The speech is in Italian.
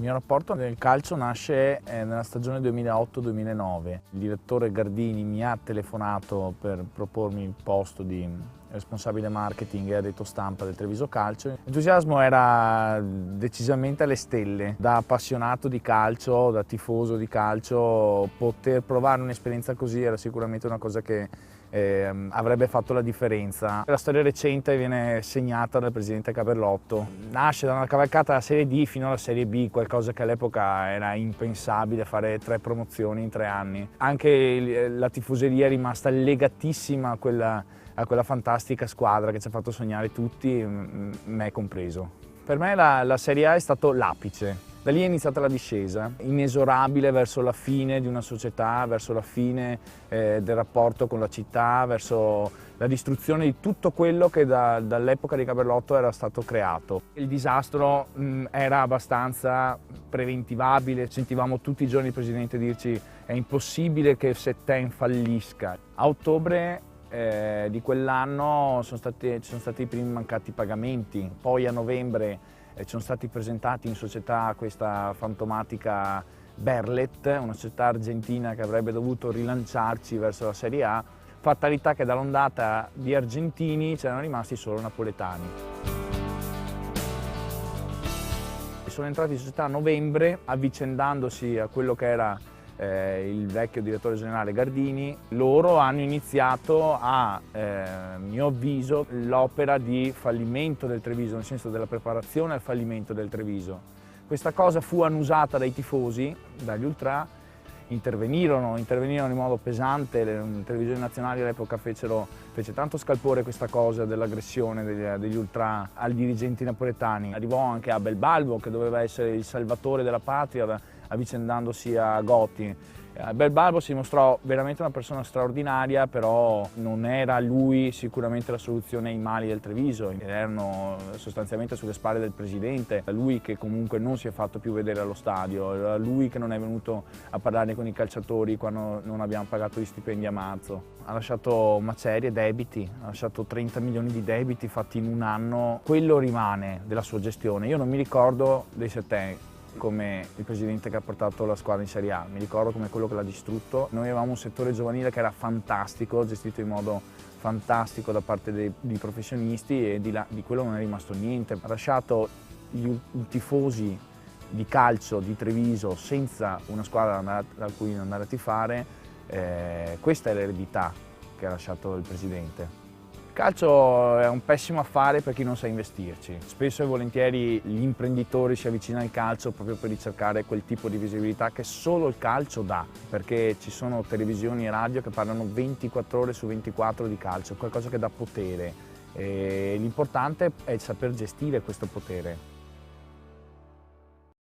mio rapporto nel calcio nasce nella stagione 2008-2009. Il direttore Gardini mi ha telefonato per propormi il posto di responsabile marketing e addetto stampa del Treviso Calcio. L'entusiasmo era decisamente alle stelle. Da appassionato di calcio, da tifoso di calcio, poter provare un'esperienza così era sicuramente una cosa che avrebbe fatto la differenza. La storia recente viene segnata dal presidente Cappellotto. Nasce da una cavalcata dalla Serie D fino alla Serie B, qualcosa che all'epoca era impensabile, fare 3 promozioni in 3 anni. Anche la tifoseria è rimasta legatissima a quella fantastica squadra che ci ha fatto sognare tutti, me compreso. Per me la Serie A è stato l'apice. Da lì è iniziata la discesa, inesorabile verso la fine di una società, verso la fine del rapporto con la città, verso la distruzione di tutto quello che dall'epoca di Cappellotto era stato creato. Il disastro era abbastanza preventivabile, sentivamo tutti i giorni il Presidente dirci è impossibile che Setten fallisca. A ottobre di quell'anno ci sono stati i primi mancati pagamenti, poi a novembre ci sono stati presentati in società questa fantomatica Berlet, una società argentina che avrebbe dovuto rilanciarci verso la Serie A, fatalità che dall'ondata di argentini c'erano rimasti solo napoletani. Sono entrati in società a novembre, avvicendandosi a quello che era il vecchio direttore generale Gardini. Loro hanno iniziato a mio avviso l'opera di fallimento del Treviso, nel senso della preparazione al fallimento del Treviso. Questa cosa fu annusata dai tifosi, dagli ultra, intervenirono in modo pesante. Le televisioni nazionali all'epoca fece tanto scalpore questa cosa dell'aggressione degli ultra ai dirigenti napoletani. Arrivò anche Abel Balbo, che doveva essere il salvatore della patria, avvicendandosi a Gotti. Abel Balbo si mostrò veramente una persona straordinaria, però non era lui sicuramente la soluzione ai mali del Treviso, erano sostanzialmente sulle spalle del presidente, lui che comunque non si è fatto più vedere allo stadio, era lui che non è venuto a parlare con i calciatori quando non abbiamo pagato gli stipendi a marzo. Ha lasciato macerie, debiti, ha lasciato 30 milioni di debiti fatti in un anno, quello rimane della sua gestione. Io non mi ricordo dei Setten come il presidente che ha portato la squadra in Serie A, mi ricordo come quello che l'ha distrutto. Noi avevamo un settore giovanile che era fantastico, gestito in modo fantastico da parte dei professionisti, e di quello non è rimasto niente. Ha lasciato i tifosi di calcio di Treviso senza una squadra da cui andare a tifare. Questa è l'eredità che ha lasciato il presidente. Il calcio è un pessimo affare per chi non sa investirci. Spesso e volentieri gli imprenditori si avvicinano al calcio proprio per ricercare quel tipo di visibilità che solo il calcio dà, perché ci sono televisioni e radio che parlano 24 ore su 24 di calcio, qualcosa che dà potere. L'importante è saper gestire questo potere.